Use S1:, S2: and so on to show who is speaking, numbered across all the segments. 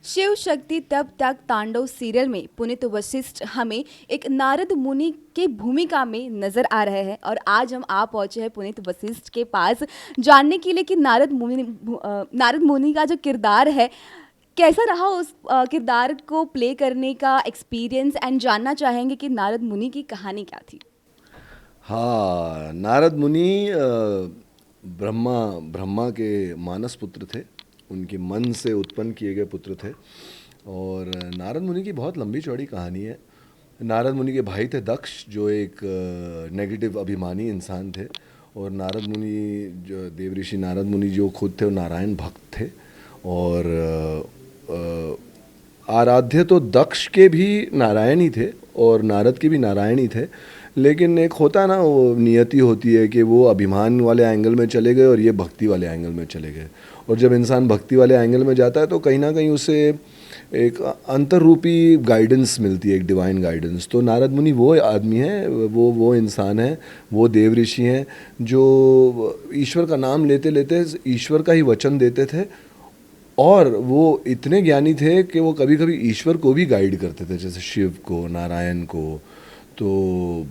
S1: शिव शक्ति तब तक तांडव सीरियल में पुनीत वशिष्ठ हमें एक नारद मुनि की भूमिका में नजर आ रहे हैं और आज हम आ पहुंचे हैं पुनीत वशिष्ठ के पास जानने के लिए कि नारद मुनि का जो किरदार है कैसा रहा। उस किरदार को प्ले करने का एक्सपीरियंस एंड जानना चाहेंगे कि नारद मुनि की कहानी क्या थी।
S2: हाँ, नारद मुनि ब्रह्मा ब्रह्मा के मानस पुत्र थे। उनके मन से उत्पन्न किए गए पुत्र थे। और नारद मुनि की बहुत लंबी चौड़ी कहानी है। नारद मुनि के भाई थे दक्ष, जो एक नेगेटिव अभिमानी इंसान थे। और नारद मुनि जो देवऋषि नारद मुनि जो खुद थे वो नारायण भक्त थे। और आराध्य तो दक्ष के भी नारायण ही थे और नारद के भी नारायण ही थे। लेकिन एक होता है ना, वो नियति होती है कि वो अभिमान वाले एंगल में चले गए और ये भक्ति वाले एंगल में चले गए। और जब इंसान भक्ति वाले एंगल में जाता है तो कहीं ना कहीं उसे एक अंतर रूपी गाइडेंस मिलती है, एक डिवाइन गाइडेंस। तो नारद मुनि वो आदमी है, वो इंसान है, वो देव ऋषि हैं जो ईश्वर का नाम लेते लेते ईश्वर का ही वचन देते थे। और वो इतने ज्ञानी थे कि वो कभी कभी ईश्वर को भी गाइड करते थे, जैसे शिव को, नारायण को। तो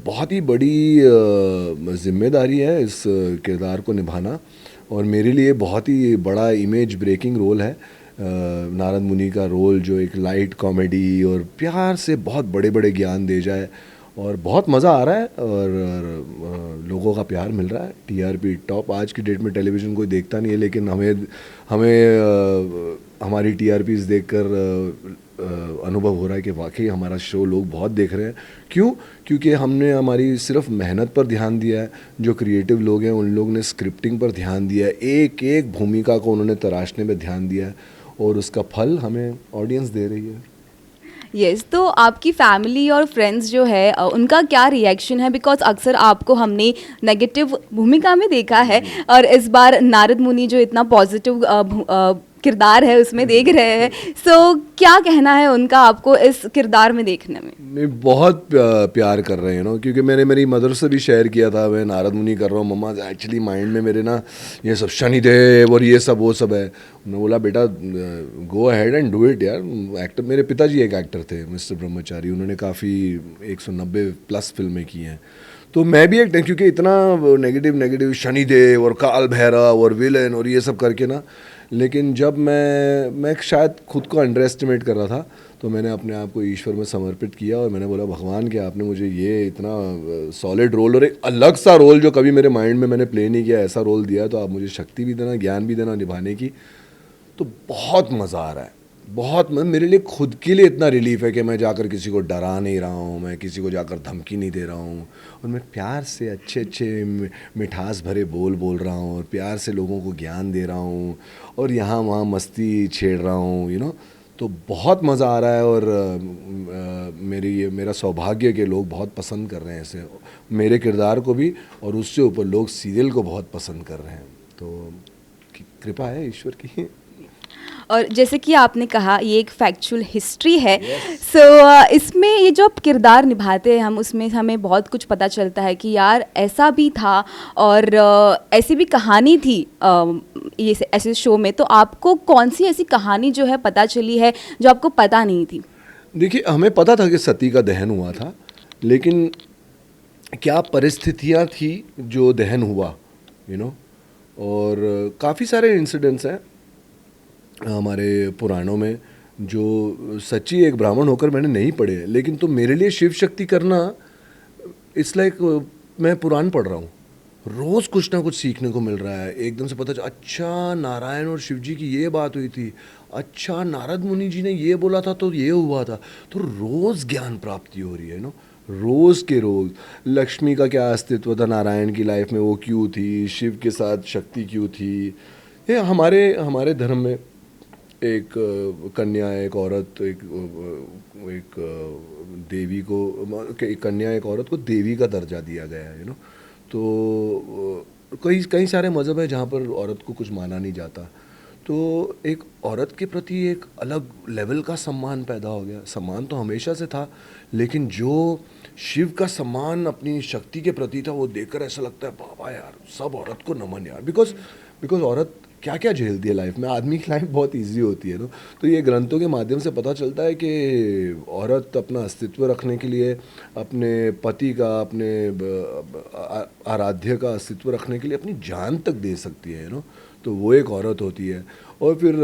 S2: बहुत ही बड़ी जिम्मेदारी है इस किरदार को निभाना। और मेरे लिए बहुत ही बड़ा इमेज ब्रेकिंग रोल है नारद मुनि का रोल, जो एक लाइट कॉमेडी और प्यार से बहुत बड़े बड़े ज्ञान दे जाए। और बहुत मज़ा आ रहा है और लोगों का प्यार मिल रहा है। TRP top. आज की डेट में टेलीविज़न कोई देखता नहीं है, लेकिन हमें हमें हमारी टीआरपीज देखकर अनुभव हो रहा है कि वाकई हमारा शो लोग बहुत देख रहे हैं। क्यों? क्योंकि हमने हमारी सिर्फ मेहनत पर ध्यान दिया है। जो क्रिएटिव लोग हैं उन लोग ने स्क्रिप्टिंग पर ध्यान दिया है, एक एक भूमिका को उन्होंने तराशने में ध्यान दिया है और उसका फल हमें ऑडियंस दे रही है।
S1: यस तो आपकी फैमिली और फ्रेंड्स जो है उनका क्या रिएक्शन है, बिकॉज अक्सर आपको हमने नेगेटिव भूमिका में देखा है और इस बार नारद मुनि जो इतना पॉजिटिव किरदार है उसमें देख रहे हैं। सो क्या कहना है उनका आपको इस किरदार में देखने में?
S2: नहीं, बहुत प्यार कर रहे हैं ना, क्योंकि मैंने मेरी मदर से भी शेयर किया था, मैं नारद मुनि कर रहा हूँ मम्मा, एक्चुअली माइंड में मेरे ना ये सब शनिदेव और ये सब वो सब है। उन्होंने बोला बेटा go ahead and do it यार। एक्टर, मेरे पिताजी एक एक्टर थे मिस्टर ब्रह्मचारी, उन्होंने काफ़ी 190 प्लस फिल्में की हैं। तो मैं भी एक, क्योंकि इतना नेगेटिव नेगेटिव शनिदेव और काल भैरव और विलन और ये सब करके ना, लेकिन जब मैं शायद खुद को अंडर एस्टिमेट कर रहा था, तो मैंने अपने आप को ईश्वर में समर्पित किया और मैंने बोला भगवान कि आपने मुझे ये इतना सॉलिड रोल और एक अलग सा रोल जो कभी मेरे माइंड में मैंने प्ले नहीं किया, ऐसा रोल दिया, तो आप मुझे शक्ति भी देना, ज्ञान भी देना निभाने की। तो बहुत मज़ा आ रहा है। बहुत मेरे लिए खुद के लिए इतना रिलीफ है कि मैं जाकर किसी को डरा नहीं रहा हूँ, मैं किसी को जाकर धमकी नहीं दे रहा हूँ, और मैं प्यार से अच्छे अच्छे मिठास भरे बोल बोल रहा हूँ और प्यार से लोगों को ज्ञान दे रहा हूँ और यहाँ वहाँ मस्ती छेड़ रहा हूँ, तो बहुत मज़ा आ रहा है। और मेरा सौभाग्य कि लोग बहुत पसंद कर रहे हैं इसे, मेरे किरदार को भी, और उससे ऊपर लोग सीरियल को बहुत पसंद कर रहे हैं। तो कृपा है ईश्वर की।
S1: और जैसे कि आपने कहा ये एक फैक्चुअल हिस्ट्री है।
S2: Yes.
S1: सो इसमें ये जो आप किरदार निभाते हैं हम उसमें हमें बहुत कुछ पता चलता है कि यार ऐसा भी था और ऐसी भी कहानी थी ये ऐसे शो में। तो आपको कौन सी ऐसी कहानी जो है पता चली है जो आपको पता नहीं थी?
S2: देखिए, हमें पता था कि सती का दहन हुआ था, लेकिन क्या परिस्थितियाँ थी जो दहन हुआ, और काफ़ी सारे इंसिडेंट्स हैं हमारे पुराणों में जो सच्ची एक ब्राह्मण होकर मैंने नहीं पढ़े, लेकिन तो मेरे लिए शिव शक्ति करना इट्स लाइक मैं पुराण पढ़ रहा हूँ। रोज़ कुछ ना कुछ सीखने को मिल रहा है। एकदम से पता चला, अच्छा नारायण और शिव जी की ये बात हुई थी, अच्छा नारद मुनि जी ने ये बोला था तो ये हुआ था। तो रोज़ ज्ञान प्राप्ति हो रही है रोज़ के रोज़। लक्ष्मी का क्या अस्तित्व था नारायण की लाइफ में, वो क्यों थी, शिव के साथ शक्ति क्यों थी। ये हमारे धर्म में एक कन्या, एक औरत, एक देवी को, एक कन्या, एक औरत को देवी का दर्जा दिया गया है तो कई सारे मज़हब है जहाँ पर औरत को कुछ माना नहीं जाता। तो एक औरत के प्रति एक अलग लेवल का सम्मान पैदा हो गया। सम्मान तो हमेशा से था, लेकिन जो शिव का सम्मान अपनी शक्ति के प्रति था वो देखकर ऐसा लगता है बाबा यार, सब औरत को नमन यार। बिकॉज औरत क्या क्या झेलती है लाइफ में। आदमी की लाइफ बहुत इजी होती है ना। तो ये ग्रंथों के माध्यम से पता चलता है कि औरत अपना अस्तित्व रखने के लिए, अपने पति का, अपने आराध्य का अस्तित्व रखने के लिए अपनी जान तक दे सकती है, तो वो एक औरत होती है। और फिर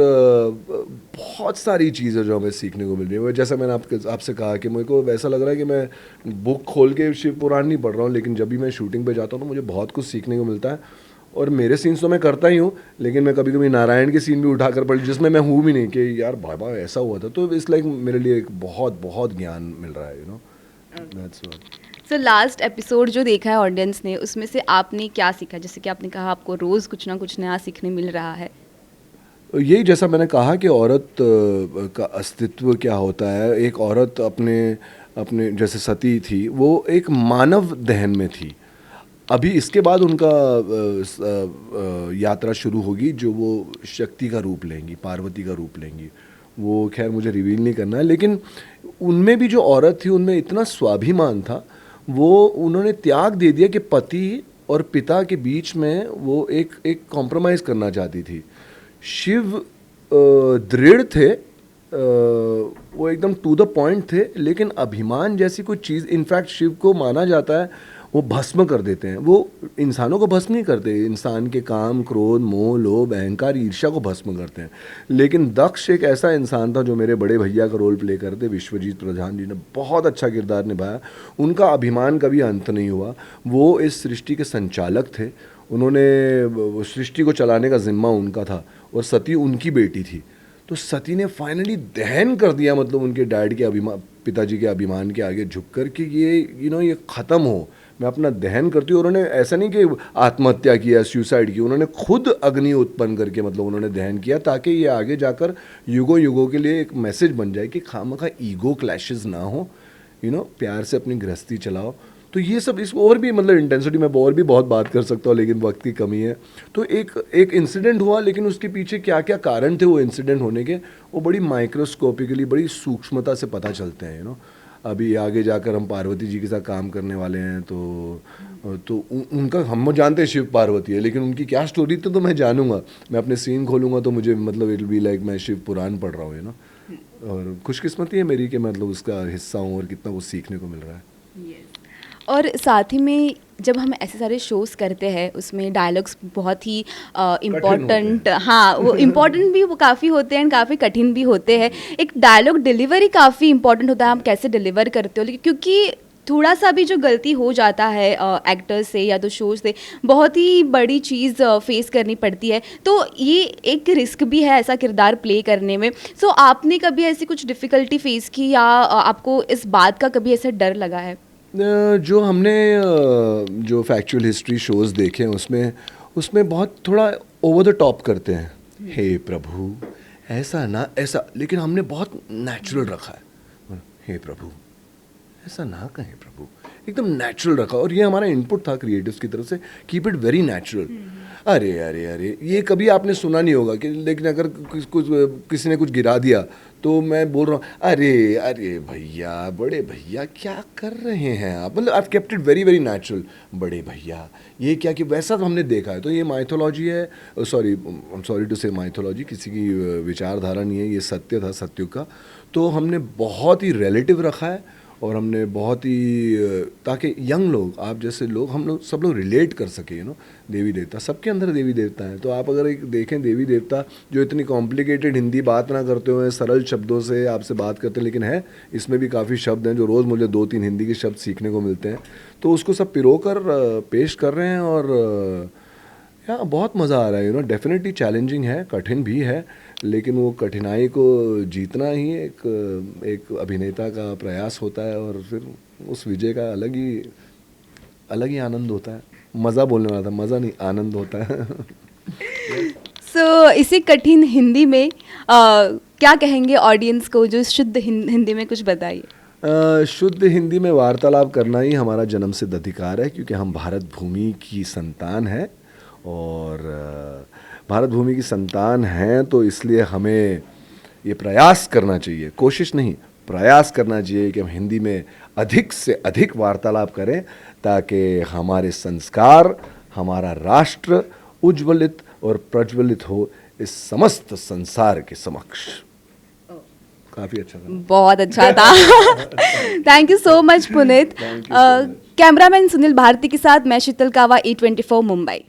S2: बहुत सारी चीज़ें जो हमें सीखने को मिल रही है। जैसा मैंने आपसे कहा कि मेरे को वैसा लग रहा है कि मैं बुक खोल के शिव पुराण नहीं पढ़ रहा हूँ, लेकिन जब भी मैं शूटिंग पे जाता हूँ तो मुझे बहुत कुछ सीखने को मिलता है। और मेरे सीन्स तो मैं करता ही हूँ, लेकिन मैं कभी कभी नारायण के सीन भी उठा कर पढ़, जिसमें मैं हूँ भी नहीं कि यार बाबा ऐसा हुआ था। तो इस लाइक मेरे लिए एक बहुत बहुत ज्ञान मिल रहा है, that's what.
S1: So last episode जो देखा है ऑडियंस ने, उसमें से आपने क्या सीखा? जैसे कि आपने कहा आपको रोज़ कुछ ना कुछ नया सीखने मिल रहा है।
S2: यही जैसा मैंने कहा कि औरत का अस्तित्व क्या होता है। एक औरत अपने अपने जैसे सती थी, वो एक मानव दहन में थी। अभी इसके बाद उनका यात्रा शुरू होगी, जो वो शक्ति का रूप लेंगी, पार्वती का रूप लेंगी। वो खैर मुझे रिवील नहीं करना है, लेकिन उनमें भी जो औरत थी उनमें इतना स्वाभिमान था। वो उन्होंने त्याग दे दिया कि पति और पिता के बीच में वो एक कॉम्प्रोमाइज़ करना चाहती थी। शिव दृढ़ थे, वो एकदम टू द पॉइंट थे, लेकिन अभिमान जैसी कोई चीज़, इनफैक्ट शिव को माना जाता है वो भस्म कर देते हैं। वो इंसानों को भस्म नहीं करते, इंसान के काम, क्रोध, मोह, लोभ, अहंकार, ईर्ष्या को भस्म करते हैं। लेकिन दक्ष एक ऐसा इंसान था जो मेरे बड़े भैया का रोल प्ले करते, विश्वजीत प्रधान जी ने बहुत अच्छा किरदार निभाया। उनका अभिमान कभी अंत नहीं हुआ। वो इस सृष्टि के संचालक थे, उन्होंने सृष्टि को चलाने का जिम्मा उनका था, और सती उनकी बेटी थी। तो सती ने फाइनली दहन कर दिया, मतलब उनके डैड के अभिमान, पिताजी के अभिमान के आगे झुककर कि ये ये ख़त्म हो, मैं अपना दहन करती हूँ। और उन्होंने ऐसा नहीं कि आत्महत्या किया, सुसाइड की, उन्होंने खुद अग्नि उत्पन्न करके मतलब उन्होंने दहन किया, ताकि ये आगे जाकर युगों युगों के लिए एक मैसेज बन जाए कि खामखा ईगो क्लैशेस ना हो, प्यार से अपनी गृहस्थी चलाओ। तो ये सब, इस और भी मतलब इंटेंसिटी में और भी बहुत बात कर सकता हूँ, लेकिन वक्त की कमी है। तो एक इंसिडेंट हुआ, लेकिन उसके पीछे क्या क्या कारण थे वो इंसिडेंट होने के, वो बड़ी माइक्रोस्कोपिकली, बड़ी सूक्ष्मता से पता चलते हैं। अभी आगे जाकर हम पार्वती जी के साथ काम करने वाले हैं, तो उनका हम जानते हैं शिव पार्वती है, लेकिन उनकी क्या स्टोरी थी तो मैं जानूंगा। मैं अपने सीन खोलूंगा तो मुझे मतलब इट विल बी लाइक मैं शिव पुराण पढ़ रहा हूँ, और खुशकिस्मती है मेरी कि मतलब उसका हिस्सा हूँ और कितना वो सीखने को मिल रहा है।
S1: और साथ ही में जब हम ऐसे सारे शोज़ करते हैं, उसमें डायलॉग्स बहुत ही इम्पॉर्टेंट, हाँ वो इम्पॉर्टेंट भी वो काफ़ी होते हैं, काफ़ी कठिन भी होते हैं। एक डायलॉग डिलीवरी काफ़ी इम्पॉर्टेंट होता है, आप कैसे डिलीवर करते हो, क्योंकि थोड़ा सा भी जो गलती हो जाता है एक्टर्स से या तो शो से, बहुत ही बड़ी चीज़ फेस करनी पड़ती है। तो ये एक रिस्क भी है ऐसा किरदार प्ले करने में। सो आपने कभी ऐसी कुछ डिफ़िकल्टी फेस की, या आपको इस बात का कभी ऐसा डर लगा है?
S2: जो हमने जो फैक्चुअल हिस्ट्री शोज़ देखे हैं, उसमें बहुत थोड़ा ओवर द टॉप करते हैं, हे प्रभु ऐसा ना ऐसा, लेकिन हमने बहुत नेचुरल रखा है। हे प्रभु ऐसा ना कहें प्रभु, एकदम नेचुरल रखा। और ये हमारा इनपुट था क्रिएटिव्स की तरफ से, कीप इट वेरी नेचुरल। अरे अरे अरे, ये कभी आपने सुना नहीं होगा कि, लेकिन अगर किसी ने कुछ गिरा दिया तो मैं बोल रहा हूँ अरे अरे भैया, बड़े भैया क्या कर रहे हैं आप, मतलब I kept it very very natural. बड़े भैया ये क्या, कि वैसा तो हमने देखा है। तो ये माइथोलॉजी है, sorry I am sorry to say mythology, किसी की विचारधारा नहीं है, ये सत्य था, सत्युग का। तो हमने बहुत ही रिलेटिव रखा है, और हमने बहुत ही, ताकि यंग लोग, आप जैसे लोग, हम लोग सब लोग रिलेट कर सके, देवी देवता, सबके अंदर देवी देवता है। तो आप अगर एक देखें देवी देवता जो इतनी कॉम्प्लिकेटेड हिंदी बात ना करते हुए सरल शब्दों से आपसे बात करते हैं, लेकिन है इसमें भी काफ़ी शब्द हैं जो रोज़ मुझे 2-3 हिंदी के शब्द सीखने को मिलते हैं। तो उसको सब पिरो कर पेश कर रहे हैं, और यार बहुत मज़ा आ रहा है। डेफिनेटली चैलेंजिंग है, कठिन भी है, लेकिन वो कठिनाई को जीतना ही एक अभिनेता का प्रयास होता है, और फिर उस विजय का अलग ही आनंद होता है। मज़ा बोलने वाला था, मज़ा नहीं, आनंद होता है।
S1: सो इसी कठिन हिंदी में क्या कहेंगे ऑडियंस को, जो शुद्ध हिंदी में कुछ बताइए।
S2: शुद्ध हिंदी में वार्तालाप करना ही हमारा जन्मसिद्ध अधिकार है, क्योंकि हम भारत भूमि की संतान हैं, और भारत भूमि की संतान हैं, तो इसलिए हमें ये प्रयास करना चाहिए, कोशिश नहीं प्रयास करना चाहिए कि हम हिंदी में अधिक से अधिक वार्तालाप करें, ताकि हमारे संस्कार, हमारा राष्ट्र उज्ज्वलित और प्रज्वलित हो इस समस्त संसार के समक्ष। काफ़ी अच्छा था।
S1: बहुत अच्छा था। Thank you so much Puneet.
S2: Thank you so much.
S1: Cameraman Sunil Bharti के साथ मैं शीतल कावा, E24 मुंबई।